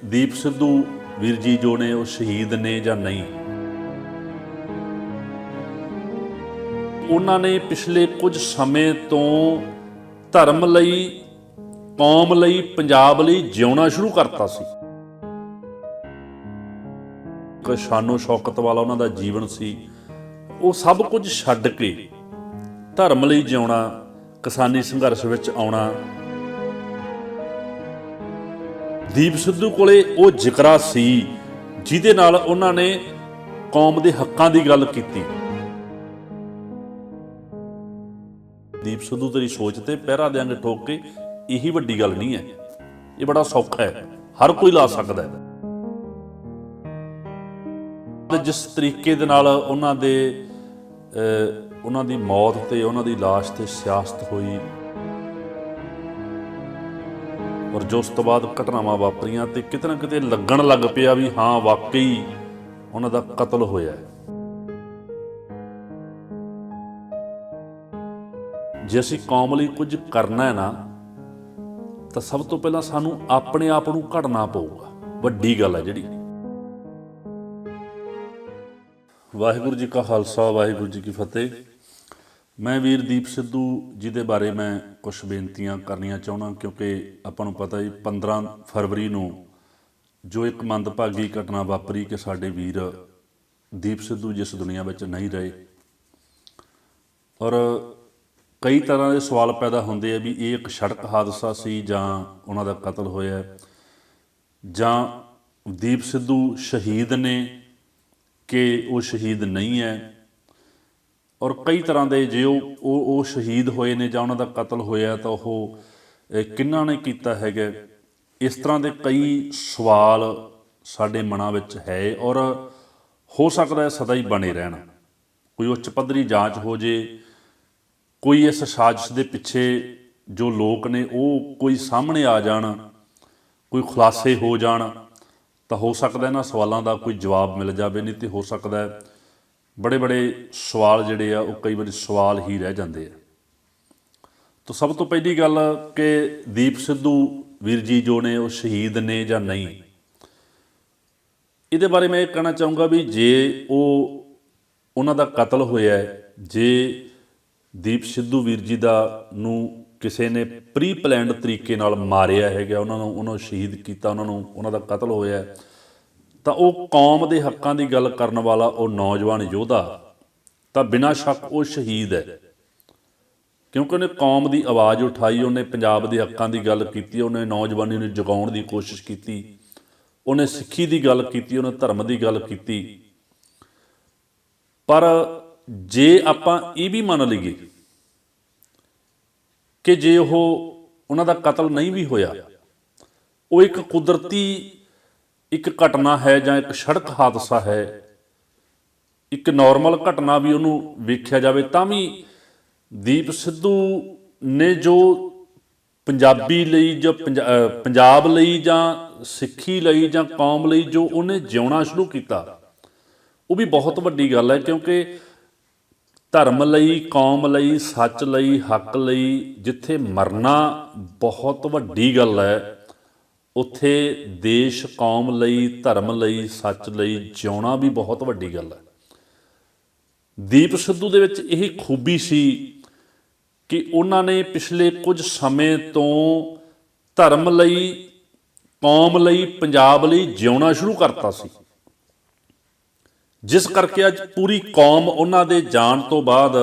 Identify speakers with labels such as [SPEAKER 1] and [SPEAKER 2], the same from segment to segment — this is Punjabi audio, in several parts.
[SPEAKER 1] ਦੀਪ ਸਿੱਧੂ ਵੀਰ ਜੀ ਜੋ ਨੇ ਉਹ ਸ਼ਹੀਦ ਨੇ ਜਾਂ ਨਹੀਂ। ਉਹਨਾਂ ਨੇ ਪਿਛਲੇ ਕੁਝ ਸਮੇਂ ਤੋਂ ਧਰਮ ਲਈ, ਕੌਮ ਲਈ, ਪੰਜਾਬ ਲਈ ਜਿਉਣਾ ਸ਼ੁਰੂ ਕਰਤਾ ਸੀ। ਇੱਕ ਸ਼ਾਨੋ ਸ਼ੌਕਤ ਵਾਲਾ ਉਹਨਾਂ ਦਾ ਜੀਵਨ ਸੀ। ਉਹ ਸਭ ਕੁਝ ਛੱਡ ਕੇ ਧਰਮ ਲਈ ਜਿਉਣਾ, ਕਿਸਾਨੀ ਸੰਘਰਸ਼ ਵਿੱਚ ਆਉਣਾ। ਦੀਪ ਸਿੱਧੂ ਕੋਲੇ ਉਹ ਜ਼ਿਕਰਾ ਸੀ ਜਿਹਦੇ ਨਾਲ ਉਹਨਾਂ ਨੇ ਕੌਮ ਦੇ ਹੱਕਾਂ ਦੀ ਗੱਲ ਕੀਤੀ। ਦੀਪ ਸਿੱਧੂ ਤੇਰੀ ਸੋਚ ਤੇ ਪਹਿਰਾ ਦਿਆਂਗੇ ਠੋਕ ਕੇ, ਇਹੀ ਵੱਡੀ ਗੱਲ ਨਹੀਂ ਹੈ। ਇਹ ਬੜਾ ਸੌਖਾ ਹੈ, ਹਰ ਕੋਈ ਲਾ ਸਕਦਾ ਹੈ। ਜਿਸ ਤਰੀਕੇ ਦੇ ਨਾਲ ਉਹਨਾਂ ਦੀ ਮੌਤ ਤੇ ਉਹਨਾਂ ਦੀ ਲਾਸ਼ ਤੇ ਸਿਆਸਤ ਹੋਈ, ਔਰ ਜੋ ਉਸ ਤੋਂ ਬਾਅਦ ਘਟਨਾਵਾਂ ਵਾਪਰੀਆਂ ਤੇ ਕਿਤੇ ਨਾ ਕਿਤੇ ਲੱਗਣ ਲੱਗ ਪਿਆ ਵੀ ਹਾਂ ਵਾਕਈ ਉਹਨਾਂ ਦਾ ਕਤਲ ਹੋਇਆ। ਜੇ ਅਸੀਂ ਕੌਮ ਲਈ ਕੁਝ ਕਰਨਾ ਹੈ ਨਾ, ਤਾਂ ਸਭ ਤੋਂ ਪਹਿਲਾਂ ਸਾਨੂੰ ਆਪਣੇ ਆਪ ਨੂੰ ਘੜਨਾ ਪਊਗਾ। ਵੱਡੀ ਗੱਲ ਹੈ ਜਿਹੜੀ। ਵਾਹਿਗੁਰੂ ਜੀ ਕਾ ਖਾਲਸਾ, ਵਾਹਿਗੁਰੂ ਜੀ ਕੀ ਫਤਿਹ। ਮੈਂ ਵੀਰ ਦੀਪ ਸਿੱਧੂ ਜੀ ਦੇ ਬਾਰੇ ਮੈਂ ਕੁਝ ਬੇਨਤੀਆਂ ਕਰਨੀਆਂ ਚਾਹੁੰਦਾ, ਕਿਉਂਕਿ ਆਪਾਂ ਨੂੰ ਪਤਾ ਹੀ 15 ਫਰਵਰੀ ਨੂੰ ਜੋ ਇੱਕ ਮੰਦਭਾਗੀ ਘਟਨਾ ਵਾਪਰੀ ਕਿ ਸਾਡੇ ਵੀਰ ਦੀਪ ਸਿੱਧੂ ਜਿਸ ਦੁਨੀਆ ਵਿੱਚ ਨਹੀਂ ਰਹੇ, ਔਰ ਕਈ ਤਰ੍ਹਾਂ ਦੇ ਸਵਾਲ ਪੈਦਾ ਹੁੰਦੇ ਆ ਵੀ ਇਹ ਇੱਕ ਸੜਕ ਹਾਦਸਾ ਸੀ ਜਾਂ ਉਹਨਾਂ ਦਾ ਕਤਲ ਹੋਇਆ, ਜਾਂ ਦੀਪ ਸਿੱਧੂ ਸ਼ਹੀਦ ਨੇ ਕਿ ਉਹ ਸ਼ਹੀਦ ਨਹੀਂ ਹੈ। ਔਰ ਕਈ ਤਰ੍ਹਾਂ ਦੇ ਜੇ ਉਹ ਸ਼ਹੀਦ ਹੋਏ ਨੇ ਜਾਂ ਉਹਨਾਂ ਦਾ ਕਤਲ ਹੋਇਆ ਤਾਂ ਉਹ ਕਿਹਨਾਂ ਨੇ ਕੀਤਾ ਹੈਗਾ। ਇਸ ਤਰ੍ਹਾਂ ਦੇ ਕਈ ਸਵਾਲ ਸਾਡੇ ਮਨਾਂ ਵਿੱਚ ਹੈ, ਔਰ ਹੋ ਸਕਦਾ ਸਦਾ ਹੀ ਬਣੇ ਰਹਿਣ। ਕੋਈ ਉੱਚ ਪੱਧਰੀ ਜਾਂਚ ਹੋ ਜੇ, ਕੋਈ ਇਸ ਸਾਜ਼ਿਸ਼ ਦੇ ਪਿੱਛੇ ਜੋ ਲੋਕ ਨੇ ਉਹ ਕੋਈ ਸਾਹਮਣੇ ਆ ਜਾਣ, ਕੋਈ ਖੁਲਾਸੇ ਹੋ ਜਾਣ, ਤਾਂ ਹੋ ਸਕਦਾ ਇਹਨਾਂ ਸਵਾਲਾਂ ਦਾ ਕੋਈ ਜਵਾਬ ਮਿਲ ਜਾਵੇ। ਨਹੀਂ ਤੇ ਹੋ ਸਕਦਾ ਬੜੇ ਸਵਾਲ ਜਿਹੜੇ ਆ ਉਹ ਕਈ ਵਾਰੀ ਸਵਾਲ ਹੀ ਰਹਿ ਜਾਂਦੇ ਆ। ਤਾਂ ਸਭ ਤੋਂ ਪਹਿਲੀ ਗੱਲ ਕਿ ਦੀਪ ਸਿੱਧੂ ਵੀਰ ਜੀ ਜੋ ਨੇ ਉਹ ਸ਼ਹੀਦ ਨੇ ਜਾਂ ਨਹੀਂ, ਇਹਦੇ ਬਾਰੇ ਮੈਂ ਇਹ ਕਹਿਣਾ ਚਾਹੂੰਗਾ ਵੀ ਜੇ ਉਹਨਾਂ ਦਾ ਕਤਲ ਹੋਇਆ, ਜੇ ਦੀਪ ਸਿੱਧੂ ਵੀਰ ਜੀ ਨੂੰ ਕਿਸੇ ਨੇ ਪ੍ਰੀ ਪਲੈਨਡ ਤਰੀਕੇ ਨਾਲ ਮਾਰਿਆ ਹੈਗਾ, ਉਹਨਾਂ ਨੂੰ ਸ਼ਹੀਦ ਕੀਤਾ, ਉਹਨਾਂ ਦਾ ਕਤਲ ਹੋਇਆ, ਤਾਂ ਉਹ ਕੌਮ ਦੇ ਹੱਕਾਂ ਦੀ ਗੱਲ ਕਰਨ ਵਾਲਾ ਉਹ ਨੌਜਵਾਨ ਯੋਧਾ ਤਾਂ ਬਿਨਾਂ ਸ਼ੱਕ ਉਹ ਸ਼ਹੀਦ ਹੈ। ਕਿਉਂਕਿ ਉਹਨੇ ਕੌਮ ਦੀ ਆਵਾਜ਼ ਉਠਾਈ, ਉਹਨੇ ਪੰਜਾਬ ਦੇ ਹੱਕਾਂ ਦੀ ਗੱਲ ਕੀਤੀ, ਉਹਨੇ ਨੌਜਵਾਨੀ ਨੂੰ ਜਗਾਉਣ ਦੀ ਕੋਸ਼ਿਸ਼ ਕੀਤੀ, ਉਹਨੇ ਸਿੱਖੀ ਦੀ ਗੱਲ ਕੀਤੀ, ਉਹਨੇ ਧਰਮ ਦੀ ਗੱਲ ਕੀਤੀ। ਪਰ ਜੇ ਆਪਾਂ ਇਹ ਵੀ ਮੰਨ ਲਈਏ ਕਿ ਜੇ ਉਹਨਾਂ ਦਾ ਕਤਲ ਨਹੀਂ ਵੀ ਹੋਇਆ, ਉਹ ਇੱਕ ਕੁਦਰਤੀ ਇੱਕ ਘਟਨਾ ਹੈ ਜਾਂ ਇੱਕ ਸੜਕ ਹਾਦਸਾ ਹੈ, ਇੱਕ ਨੋਰਮਲ ਘਟਨਾ ਵੀ ਉਹਨੂੰ ਵੇਖਿਆ ਜਾਵੇ, ਤਾਂ ਵੀ ਦੀਪ ਸਿੱਧੂ ਨੇ ਜੋ ਪੰਜਾਬੀ ਲਈ ਜਾਂ ਪੰਜਾਬ ਲਈ ਜਾਂ ਸਿੱਖੀ ਲਈ ਜਾਂ ਕੌਮ ਲਈ ਜੋ ਉਹਨੇ ਜਿਉਣਾ ਸ਼ੁਰੂ ਕੀਤਾ, ਉਹ ਵੀ ਬਹੁਤ ਵੱਡੀ ਗੱਲ ਹੈ। ਕਿਉਂਕਿ ਧਰਮ ਲਈ, ਕੌਮ ਲਈ, ਸੱਚ ਲਈ, ਹੱਕ ਲਈ ਜਿੱਥੇ ਮਰਨਾ ਬਹੁਤ ਵੱਡੀ ਗੱਲ ਹੈ, ਉੱਥੇ ਦੇਸ਼, ਕੌਮ ਲਈ, ਧਰਮ ਲਈ, ਸੱਚ ਲਈ ਜਿਉਣਾ ਵੀ ਬਹੁਤ ਵੱਡੀ ਗੱਲ ਹੈ। ਦੀਪ ਸਿੱਧੂ ਦੇ ਵਿੱਚ ਇਹ ਖੂਬੀ ਸੀ ਕਿ ਉਹਨਾਂ ਨੇ ਪਿਛਲੇ ਕੁਝ ਸਮੇਂ ਤੋਂ ਧਰਮ ਲਈ, ਕੌਮ ਲਈ, ਪੰਜਾਬ ਲਈ ਜਿਉਣਾ ਸ਼ੁਰੂ ਕਰਤਾ ਸੀ, ਜਿਸ ਕਰਕੇ ਅੱਜ ਪੂਰੀ ਕੌਮ ਉਹਨਾਂ ਦੇ ਜਾਣ ਤੋਂ ਬਾਅਦ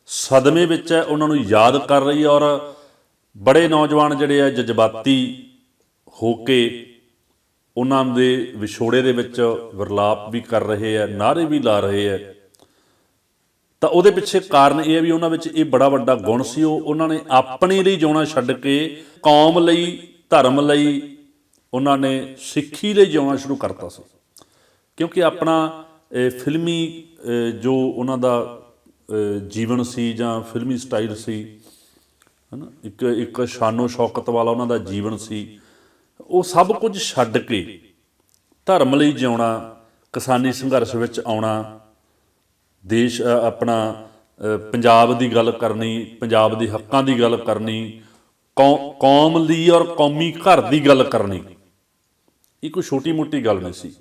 [SPEAKER 1] ਸਦਮੇ ਵਿੱਚ ਹੈ, ਉਹਨਾਂ ਨੂੰ ਯਾਦ ਕਰ ਰਹੀ ਹੈ। ਔਰ ਬੜੇ ਨੌਜਵਾਨ ਜਿਹੜੇ ਆ ਜਜ਼ਬਾਤੀ ਹੋ ਕੇ ਉਹਨਾਂ ਦੇ ਵਿਛੋੜੇ ਦੇ ਵਿੱਚ ਵਿਰਲਾਪ ਵੀ ਕਰ ਰਹੇ ਆ, ਨਾਅਰੇ ਵੀ ਲਾ ਰਹੇ ਆ। ਤਾਂ ਉਹਦੇ ਪਿੱਛੇ ਕਾਰਨ ਇਹ ਹੈ ਵੀ ਉਹਨਾਂ ਵਿੱਚ ਇਹ ਬੜਾ ਵੱਡਾ ਗੁਣ ਸੀ, ਉਹਨਾਂ ਨੇ ਆਪਣੇ ਲਈ ਜਿਉਣਾ ਛੱਡ ਕੇ ਕੌਮ ਲਈ, ਧਰਮ ਲਈ, ਉਹਨਾਂ ਨੇ ਸਿੱਖੀ ਲਈ ਜਿਉਣਾ ਸ਼ੁਰੂ ਕਰਤਾ ਸੀ। ਕਿਉਂਕਿ ਆਪਣਾ ਫਿਲਮੀ ਜੋ ਉਹਨਾਂ ਦਾ ਜੀਵਨ ਸੀ ਜਾਂ ਫਿਲਮੀ ਸਟਾਈਲ ਸੀ, ਹੈ ਨਾ, ਇੱਕ ਸ਼ਾਨੋ ਸ਼ੌਕਤ ਵਾਲਾ ਉਹਨਾਂ ਦਾ ਜੀਵਨ ਸੀ। ਉਹ ਸਭ ਕੁਝ ਛੱਡ ਕੇ ਧਰਮ ਲਈ ਜਿਉਣਾ, ਕਿਸਾਨੀ ਸੰਘਰਸ਼ ਵਿੱਚ ਆਉਣਾ, ਦੇਸ਼ ਆਪਣਾ ਪੰਜਾਬ ਦੀ ਗੱਲ ਕਰਨੀ, ਪੰਜਾਬ ਦੇ ਹੱਕਾਂ ਦੀ ਗੱਲ ਕਰਨੀ, ਕੌਮ ਲਈ ਔਰ ਕੌਮੀ ਘਰ ਦੀ ਗੱਲ ਕਰਨੀ, ਇਹ ਕੋਈ ਛੋਟੀ ਮੋਟੀ ਗੱਲ ਨਹੀਂ ਸੀ।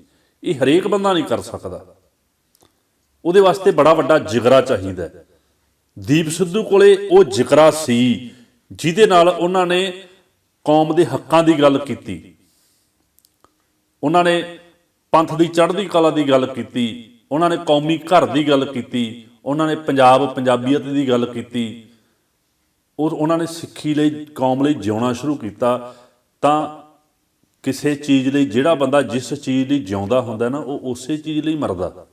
[SPEAKER 1] ਇਹ ਹਰੇਕ ਬੰਦਾ ਨਹੀਂ ਕਰ ਸਕਦਾ, ਉਹਦੇ ਵਾਸਤੇ ਬੜਾ ਵੱਡਾ ਜਿਗਰਾ ਚਾਹੀਦਾ ਹੈ। ਦੀਪ ਸਿੱਧੂ ਕੋਲੇ ਉਹ ਜਿਗਰਾ ਸੀ ਜਿਹਦੇ ਨਾਲ ਉਹਨਾਂ ਨੇ ਕੌਮ ਦੇ ਹੱਕਾਂ ਦੀ ਗੱਲ ਕੀਤੀ, ਉਹਨਾਂ ਨੇ ਪੰਥ ਦੀ ਚੜ੍ਹਦੀ ਕਲਾ ਦੀ ਗੱਲ ਕੀਤੀ, ਉਹਨਾਂ ਨੇ ਕੌਮੀ ਘਰ ਦੀ ਗੱਲ ਕੀਤੀ, ਉਹਨਾਂ ਨੇ ਪੰਜਾਬ ਪੰਜਾਬੀਅਤ ਦੀ ਗੱਲ ਕੀਤੀ, ਉਹਨਾਂ ਨੇ ਸਿੱਖੀ ਲਈ ਕੌਮ ਲਈ ਜਿਉਣਾ ਸ਼ੁਰੂ ਕੀਤਾ। ਤਾਂ ਕਿਸੇ ਚੀਜ਼ ਲਈ ਜਿਹੜਾ ਬੰਦਾ ਜਿਸ ਚੀਜ਼ ਲਈ ਜਿਉਂਦਾ ਹੁੰਦਾ ਨਾ, ਉਹ ਉਸੇ ਚੀਜ਼ ਲਈ ਮਰਦਾ।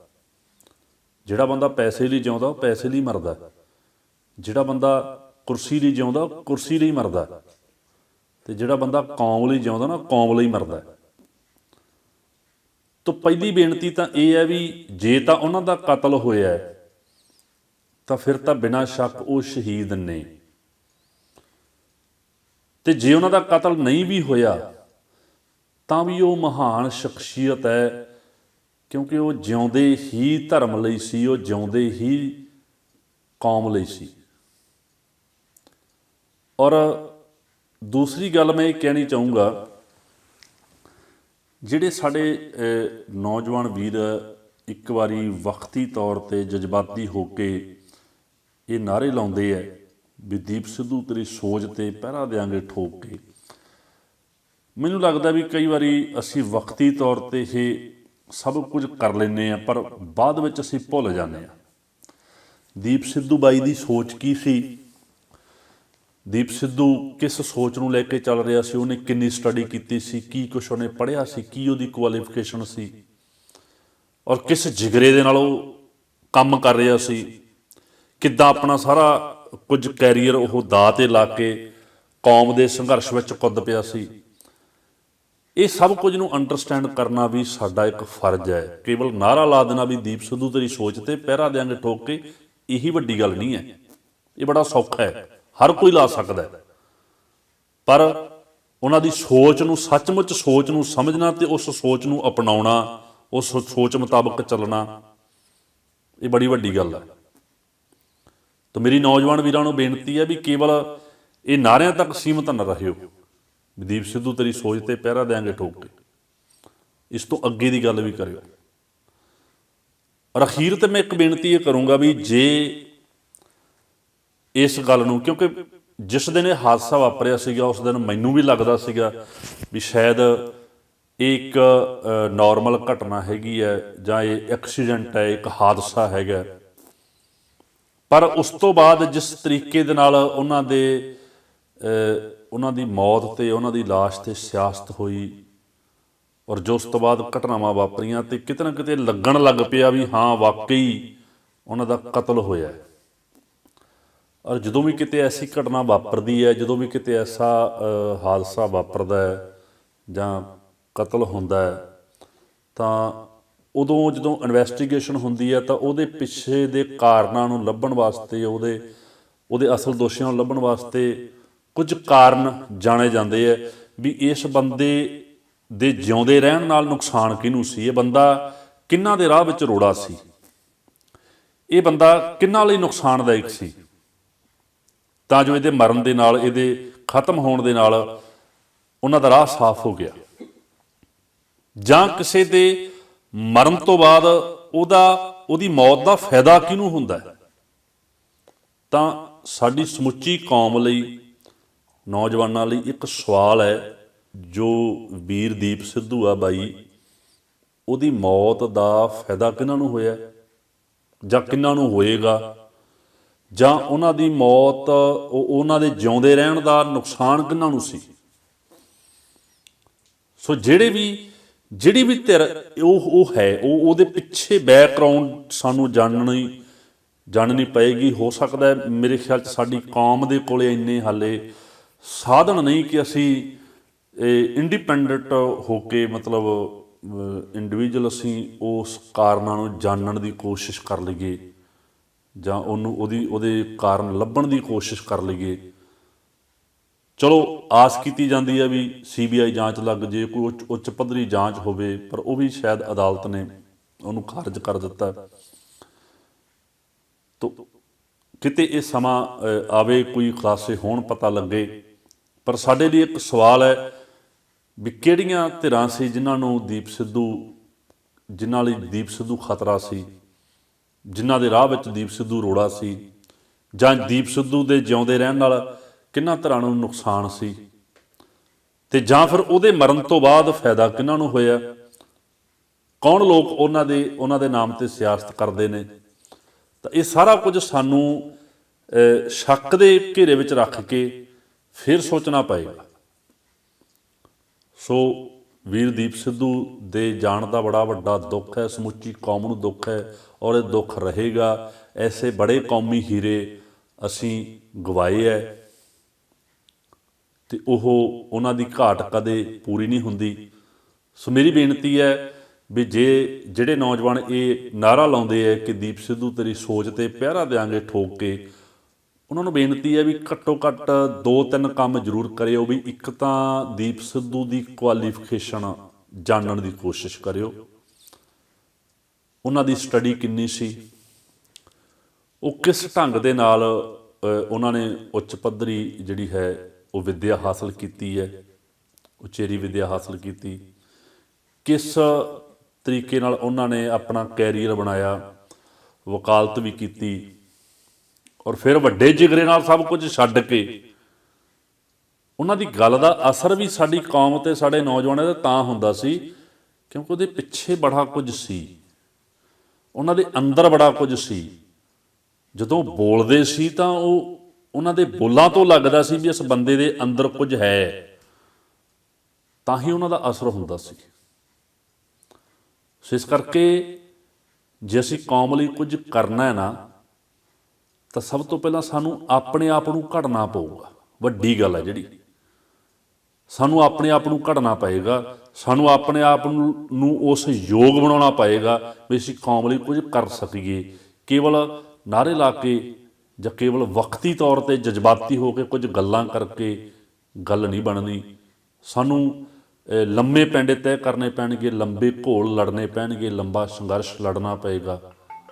[SPEAKER 1] ਜਿਹੜਾ ਬੰਦਾ ਪੈਸੇ ਲਈ ਜਿਉਂਦਾ ਉਹ ਪੈਸੇ ਲਈ ਮਰਦਾ, ਜਿਹੜਾ ਬੰਦਾ ਕੁਰਸੀ ਲਈ ਜਿਉਂਦਾ ਉਹ ਕੁਰਸੀ ਲਈ ਮਰਦਾ, ਤੇ ਜਿਹੜਾ ਬੰਦਾ ਕੌਮ ਲਈ ਜਿਉਂਦਾ ਨਾ ਕੌਮ ਲਈ ਮਰਦਾ। ਤਾਂ ਪਹਿਲੀ ਬੇਨਤੀ ਤਾਂ ਇਹ ਹੈ ਵੀ ਜੇ ਤਾਂ ਉਹਨਾਂ ਦਾ ਕਤਲ ਹੋਇਆ ਤਾਂ ਫਿਰ ਤਾਂ ਬਿਨਾਂ ਸ਼ੱਕ ਉਹ ਸ਼ਹੀਦ ਨੇ, ਤੇ ਜੇ ਉਹਨਾਂ ਦਾ ਕਤਲ ਨਹੀਂ ਵੀ ਹੋਇਆ ਤਾਂ ਵੀ ਉਹ ਮਹਾਨ ਸ਼ਖਸੀਅਤ ਹੈ, ਕਿਉਂਕਿ ਉਹ ਜਿਉਂਦੇ ਹੀ ਧਰਮ ਲਈ ਸੀ, ਉਹ ਜਿਉਂਦੇ ਹੀ ਕੌਮ ਲਈ ਸੀ। ਔਰ ਦੂਸਰੀ ਗੱਲ ਮੈਂ ਇਹ ਕਹਿਣੀ ਚਾਹੂੰਗਾ, ਜਿਹੜੇ ਸਾਡੇ ਨੌਜਵਾਨ ਵੀਰ ਇੱਕ ਵਾਰੀ ਵਕਤੀ ਤੌਰ 'ਤੇ ਜਜ਼ਬਾਤੀ ਹੋ ਕੇ ਇਹ ਨਾਅਰੇ ਲਾਉਂਦੇ ਹੈ ਵੀ ਦੀਪ ਸਿੱਧੂ ਤੇਰੀ ਸੋਚ 'ਤੇ ਪਹਿਰਾ ਦਿਆਂਗੇ ਠੋਕ ਕੇ, ਮੈਨੂੰ ਲੱਗਦਾ ਵੀ ਕਈ ਵਾਰੀ ਅਸੀਂ ਵਕਤੀ ਤੌਰ 'ਤੇ ਇਹ ਸਭ ਕੁਝ ਕਰ ਲੈਂਦੇ ਹਾਂ, ਪਰ ਬਾਅਦ ਵਿੱਚ ਅਸੀਂ ਭੁੱਲ ਜਾਂਦੇ ਹਾਂ ਦੀਪ ਸਿੱਧੂ ਬਾਈ ਦੀ ਸੋਚ ਕੀ ਸੀ, ਦੀਪ ਸਿੱਧੂ ਕਿਸ ਸੋਚ ਨੂੰ ਲੈ ਕੇ ਚੱਲ ਰਿਹਾ ਸੀ, ਉਹਨੇ ਕਿੰਨੀ ਸਟੱਡੀ ਕੀਤੀ ਸੀ, ਕੀ ਕੁਛ ਉਹਨੇ ਪੜ੍ਹਿਆ ਸੀ, ਕੀ ਉਹਦੀ ਕੁਆਲੀਫਿਕੇਸ਼ਨ ਸੀ, ਔਰ ਕਿਸ ਜਿਗਰੇ ਦੇ ਨਾਲ ਉਹ ਕੰਮ ਕਰ ਰਿਹਾ ਸੀ, ਕਿੱਦਾਂ ਆਪਣਾ ਸਾਰਾ ਕੁਝ ਕੈਰੀਅਰ ਉਹ ਦਾਅ 'ਤੇ ਲਾ ਕੇ ਕੌਮ ਦੇ ਸੰਘਰਸ਼ ਵਿੱਚ ਕੁੱਦ ਪਿਆ ਸੀ। ਇਹ ਸਭ ਕੁਝ ਨੂੰ ਅੰਡਰਸਟੈਂਡ ਕਰਨਾ ਵੀ ਸਾਡਾ ਇੱਕ ਫਰਜ਼ ਹੈ। ਕੇਵਲ ਨਾਅਰਾ ਲਾ ਦੇਣਾ ਵੀ ਦੀਪ ਸਿੱਧੂ ਤੇਰੀ ਸੋਚ 'ਤੇ ਪਹਿਰਾ ਦਿਆਂਗੇ ਠੋਕ ਕੇ, ਇਹੀ ਵੱਡੀ ਗੱਲ ਨਹੀਂ ਹੈ। ਇਹ ਬੜਾ ਸੌਖਾ ਹੈ, ਹਰ ਕੋਈ ਲਾ ਸਕਦਾ ਹੈ, ਪਰ ਉਹਨਾਂ ਦੀ ਸੋਚ ਨੂੰ, ਸੱਚਮੁੱਚ ਸੋਚ ਨੂੰ ਸਮਝਣਾ ਤੇ ਉਸ ਸੋਚ ਨੂੰ ਅਪਣਾਉਣਾ, ਉਸ ਸੋਚ ਮੁਤਾਬਕ ਚੱਲਣਾ, ਇਹ ਬੜੀ ਵੱਡੀ ਗੱਲ ਹੈ। ਤਾਂ ਮੇਰੀ ਨੌਜਵਾਨ ਵੀਰਾਂ ਨੂੰ ਬੇਨਤੀ ਹੈ ਵੀ ਕੇਵਲ ਇਹ ਨਾਅਰਿਆਂ ਤੱਕ ਸੀਮਤ ਨਾ ਰਹਿਓ ਵੀ ਦੀਪ ਸਿੱਧੂ ਤੇਰੀ ਸੋਚ 'ਤੇ ਪਹਿਰਾ ਦਿਆਂਗੇ ਠੋਕ ਕੇ, ਇਸ ਤੋਂ ਅੱਗੇ ਦੀ ਗੱਲ ਵੀ ਕਰਿਓ। ਔਰ ਅਖੀਰ ਤੇ ਮੈਂ ਇੱਕ ਬੇਨਤੀ ਇਹ ਕਰੂੰਗਾ ਵੀ ਜੇ ਇਸ ਗੱਲ ਨੂੰ, ਕਿਉਂਕਿ ਜਿਸ ਦਿਨ ਇਹ ਹਾਦਸਾ ਵਾਪਰਿਆ ਸੀਗਾ ਉਸ ਦਿਨ ਮੈਨੂੰ ਵੀ ਲੱਗਦਾ ਸੀਗਾ ਵੀ ਸ਼ਾਇਦ ਇਹ ਇੱਕ ਨੋਰਮਲ ਘਟਨਾ ਹੈਗੀ ਹੈ ਜਾਂ ਇਹ ਐਕਸੀਡੈਂਟ ਹੈ, ਇੱਕ ਹਾਦਸਾ ਹੈਗਾ, ਪਰ ਉਸ ਤੋਂ ਬਾਅਦ ਜਿਸ ਤਰੀਕੇ ਦੇ ਨਾਲ ਉਹਨਾਂ ਦੀ ਮੌਤ ਤੇ ਉਹਨਾਂ ਦੀ ਲਾਸ਼ 'ਤੇ ਸਿਆਸਤ ਹੋਈ, ਔਰ ਜੋ ਉਸ ਤੋਂ ਬਾਅਦ ਘਟਨਾਵਾਂ ਵਾਪਰੀਆਂ ਤੇ ਕਿਤੇ ਨਾ ਕਿਤੇ ਲੱਗਣ ਲੱਗ ਪਿਆ ਵੀ ਹਾਂ ਵਾਕਈ ਉਹਨਾਂ ਦਾ ਕਤਲ ਹੋਇਆ। ਔਰ ਜਦੋਂ ਵੀ ਕਿਤੇ ਐਸੀ ਘਟਨਾ ਵਾਪਰਦੀ ਹੈ, ਜਦੋਂ ਵੀ ਕਿਤੇ ਐਸਾ ਹਾਦਸਾ ਵਾਪਰਦਾ ਹੈ ਜਾਂ ਕਤਲ ਹੁੰਦਾ ਹੈ, ਤਾਂ ਉਦੋਂ ਜਦੋਂ ਇਨਵੈਸਟੀਗੇਸ਼ਨ ਹੁੰਦੀ ਹੈ ਤਾਂ ਉਹਦੇ ਪਿੱਛੇ ਦੇ ਕਾਰਨਾਂ ਨੂੰ ਲੱਭਣ ਵਾਸਤੇ, ਉਹਦੇ ਅਸਲ ਦੋਸ਼ੀਆਂ ਨੂੰ ਲੱਭਣ ਵਾਸਤੇ ਕੁਝ ਕਾਰਨ ਜਾਣੇ ਜਾਂਦੇ ਹੈ ਵੀ ਇਸ ਬੰਦੇ ਦੇ ਜਿਉਂਦੇ ਰਹਿਣ ਨਾਲ ਨੁਕਸਾਨ ਕਿਹਨੂੰ ਸੀ, ਇਹ ਬੰਦਾ ਕਿਹਨਾਂ ਦੇ ਰਾਹ ਵਿੱਚ ਰੋੜਾ ਸੀ, ਇਹ ਬੰਦਾ ਕਿਹਨਾਂ ਲਈ ਨੁਕਸਾਨਦਾਇਕ ਸੀ, ਤਾਂ ਜੋ ਇਹਦੇ ਮਰਨ ਦੇ ਨਾਲ, ਇਹਦੇ ਖਤਮ ਹੋਣ ਦੇ ਨਾਲ ਉਹਨਾਂ ਦਾ ਰਾਹ ਸਾਫ਼ ਹੋ ਗਿਆ, ਜਾਂ ਕਿਸੇ ਦੇ ਮਰਨ ਤੋਂ ਬਾਅਦ ਉਹਦੀ ਮੌਤ ਦਾ ਫਾਇਦਾ ਕਿਹਨੂੰ ਹੁੰਦਾ ਹੈ। ਤਾਂ ਸਾਡੀ ਸਮੁੱਚੀ ਕੌਮ ਲਈ, ਨੌਜਵਾਨਾਂ ਲਈ ਇੱਕ ਸਵਾਲ ਹੈ, ਜੋ ਵੀਰ ਦੀਪ ਸਿੱਧੂ ਆ ਬਾਈ, ਉਹਦੀ ਮੌਤ ਦਾ ਫਾਇਦਾ ਕਿਹਨਾਂ ਨੂੰ ਹੋਇਆ ਜਾਂ ਕਿਹਨਾਂ ਨੂੰ ਹੋਏਗਾ, ਜਾਂ ਉਹਨਾਂ ਦੀ ਮੌਤ, ਉਹਨਾਂ ਦੇ ਜਿਉਂਦੇ ਰਹਿਣ ਦਾ ਨੁਕਸਾਨ ਕਿਹਨਾਂ ਨੂੰ ਸੀ। ਸੋ ਜਿਹੜੀ ਵੀ ਧਿਰ ਉਹ ਹੈ, ਉਹਦੇ ਪਿੱਛੇ ਬੈਕਗਰਾਉਂਡ ਸਾਨੂੰ ਜਾਣਨੀ ਪਏਗੀ। ਹੋ ਸਕਦਾ ਮੇਰੇ ਖਿਆਲ 'ਚ ਸਾਡੀ ਕੌਮ ਦੇ ਕੋਲੇ ਇੰਨੇ ਹਾਲੇ ਸਾਧਨ ਨਹੀਂ ਕਿ ਅਸੀਂ ਇੰਡੀਪੈਂਡੈਂਟ ਹੋ ਕੇ, ਮਤਲਬ ਇੰਡੀਵਿਜੂਅਲ, ਅਸੀਂ ਉਸ ਕਾਰਨਾਂ ਨੂੰ ਜਾਣਨ ਦੀ ਕੋਸ਼ਿਸ਼ ਕਰ ਲਈਏ ਜਾਂ ਉਹਦੇ ਕਾਰਨ ਲੱਭਣ ਦੀ ਕੋਸ਼ਿਸ਼ ਕਰ ਲਈਏ। ਚਲੋ ਆਸ ਕੀਤੀ ਜਾਂਦੀ ਹੈ ਵੀ CBI ਜਾਂਚ ਲੱਗ ਜੇ, ਕੋਈ ਉੱਚ ਪੱਧਰੀ ਜਾਂਚ ਹੋਵੇ, ਪਰ ਉਹ ਵੀ ਸ਼ਾਇਦ ਅਦਾਲਤ ਨੇ ਉਹਨੂੰ ਖਾਰਜ ਕਰ ਦਿੱਤਾ। ਤੋ ਕਿਤੇ ਇਹ ਸਮਾਂ ਆਵੇ, ਕੋਈ ਖੁਲਾਸੇ ਹੋਣ, ਪਤਾ ਲੱਗੇ। ਪਰ ਸਾਡੇ ਲਈ ਇੱਕ ਸਵਾਲ ਹੈ ਵੀ ਕਿਹੜੀਆਂ ਧਿਰਾਂ ਸੀ ਜਿਨ੍ਹਾਂ ਨੂੰ ਜਿਨ੍ਹਾਂ ਲਈ ਦੀਪ ਸਿੱਧੂ ਖਤਰਾ ਸੀ, ਜਿਨ੍ਹਾਂ ਦੇ ਰਾਹ ਵਿੱਚ ਦੀਪ ਸਿੱਧੂ ਰੋੜਾ ਸੀ, ਜਾਂ ਦੀਪ ਸਿੱਧੂ ਦੇ ਜਿਉਂਦੇ ਰਹਿਣ ਨਾਲ ਕਿਹਨਾਂ ਧਿਰਾਂ ਨੂੰ ਨੁਕਸਾਨ ਸੀ, ਤੇ ਜਾਂ ਫਿਰ ਉਹਦੇ ਮਰਨ ਤੋਂ ਬਾਅਦ ਫਾਇਦਾ ਕਿਹਨਾਂ ਨੂੰ ਹੋਇਆ, ਕੌਣ ਲੋਕ ਉਹਨਾਂ ਦੇ ਨਾਮ ਤੇ ਸਿਆਸਤ ਕਰਦੇ ਨੇ। ਤਾਂ ਇਹ ਸਾਰਾ ਕੁਝ ਸਾਨੂੰ ਸ਼ੱਕ ਦੇ ਘੇਰੇ ਵਿੱਚ ਰੱਖ ਕੇ ਫਿਰ ਸੋਚਣਾ ਪਏਗਾ। ਸੋ ਵੀਰ ਦੀਪ ਸਿੱਧੂ ਦੇ ਜਾਣ ਦਾ ਬੜਾ ਵੱਡਾ ਦੁੱਖ ਹੈ, ਸਮੁੱਚੀ ਕੌਮ ਨੂੰ ਦੁੱਖ ਹੈ, ਔਰ ਇਹ ਦੁੱਖ ਰਹੇਗਾ। ਐਸੇ ਬੜੇ ਕੌਮੀ ਹੀਰੇ ਅਸੀਂ ਗਵਾਏ ਹੈ ਤੇ ਉਹਨਾਂ ਦੀ ਘਾਟ ਕਦੇ ਪੂਰੀ ਨਹੀਂ ਹੁੰਦੀ। ਸੋ ਮੇਰੀ ਬੇਨਤੀ ਹੈ ਵੀ ਜਿਹੜੇ ਨੌਜਵਾਨ ਇਹ ਨਾਅਰਾ ਲਾਉਂਦੇ ਹੈ ਕਿ ਦੀਪ ਸਿੱਧੂ ਤੇਰੀ ਸੋਚ ਤੇ ਪਹਿਰਾ ਦਿਆਂਗੇ ਠੋਕ ਕੇ, ਉਹਨਾਂ ਨੂੰ ਬੇਨਤੀ ਹੈ ਵੀ ਘੱਟੋ ਘੱਟ 2-3 ਕੰਮ ਜ਼ਰੂਰ ਕਰਿਓ। ਵੀ ਇੱਕ ਤਾਂ ਦੀਪ ਸਿੱਧੂ ਦੀ ਕੁਆਲੀਫਿਕੇਸ਼ਨ ਜਾਣਨ ਦੀ ਕੋਸ਼ਿਸ਼ ਕਰਿਓ, ਉਹਨਾਂ ਦੀ ਸਟੱਡੀ ਕਿੰਨੀ ਸੀ, ਉਹ ਕਿਸ ਢੰਗ ਦੇ ਨਾਲ ਉਹਨਾਂ ਨੇ ਉੱਚ ਪੱਧਰੀ ਜਿਹੜੀ ਹੈ ਉਹ ਵਿੱਦਿਆ ਹਾਸਲ ਕੀਤੀ ਹੈ, ਉਚੇਰੀ ਵਿੱਦਿਆ ਹਾਸਲ ਕੀਤੀ, ਕਿਸ ਤਰੀਕੇ ਨਾਲ ਉਹਨਾਂ ਨੇ ਆਪਣਾ ਕੈਰੀਅਰ ਬਣਾਇਆ, ਵਕਾਲਤ ਵੀ ਕੀਤੀ, ਔਰ ਫਿਰ ਵੱਡੇ ਜਿਗਰੇ ਨਾਲ ਸਭ ਕੁਝ ਛੱਡ ਕੇ ਉਹਨਾਂ ਦੀ ਗੱਲ ਦਾ ਅਸਰ ਵੀ ਸਾਡੀ ਕੌਮ ਤੇ ਸਾਡੇ ਨੌਜਵਾਨਾਂ ਦਾ ਤਾਂ ਹੁੰਦਾ ਸੀ ਕਿਉਂਕਿ ਉਹਦੇ ਪਿੱਛੇ ਬੜਾ ਕੁਝ ਸੀ, ਉਹਨਾਂ ਦੇ ਅੰਦਰ ਬੜਾ ਕੁਝ ਸੀ। ਜਦੋਂ ਬੋਲਦੇ ਸੀ ਤਾਂ ਉਹਨਾਂ ਦੇ ਬੋਲਾਂ ਤੋਂ ਲੱਗਦਾ ਸੀ ਵੀ ਇਸ ਬੰਦੇ ਦੇ ਅੰਦਰ ਕੁਝ ਹੈ, ਤਾਂ ਹੀ ਉਹਨਾਂ ਦਾ ਅਸਰ ਹੁੰਦਾ ਸੀ। ਸੋ ਇਸ ਕਰਕੇ ਜੇ ਅਸੀਂ ਕੌਮ ਲਈ ਕੁਝ ਕਰਨਾ ਹੈ ਨਾ, ਤਾਂ ਸਭ ਤੋਂ ਪਹਿਲਾਂ ਸਾਨੂੰ ਆਪਣੇ ਆਪ ਨੂੰ ਘੜਨਾ ਪਊਗਾ। ਵੱਡੀ ਗੱਲ ਹੈ ਜਿਹੜੀ, ਸਾਨੂੰ ਆਪਣੇ ਆਪ ਨੂੰ ਘੜਨਾ ਪਏਗਾ, ਸਾਨੂੰ ਆਪਣੇ ਆਪ ਨੂੰ ਉਸ ਯੋਗ ਬਣਾਉਣਾ ਪਏਗਾ ਵੀ ਅਸੀਂ ਕੌਮ ਲਈ ਕੁਝ ਕਰ ਸਕੀਏ। ਕੇਵਲ ਨਾਅਰੇ ਲਾ ਕੇ ਜਾਂ ਕੇਵਲ ਵਕਤੀ ਤੌਰ 'ਤੇ ਜਜ਼ਬਾਤੀ ਹੋ ਕੇ ਕੁਝ ਗੱਲਾਂ ਕਰਕੇ ਗੱਲ ਨਹੀਂ ਬਣਨੀ। ਸਾਨੂੰ ਲੰਮੇ ਪੈਂਡੇ ਤੈਅ ਕਰਨੇ ਪੈਣਗੇ, ਲੰਬੇ ਘੋਲ ਲੜਨੇ ਪੈਣਗੇ, ਲੰਬਾ ਸੰਘਰਸ਼ ਲੜਨਾ ਪਏਗਾ।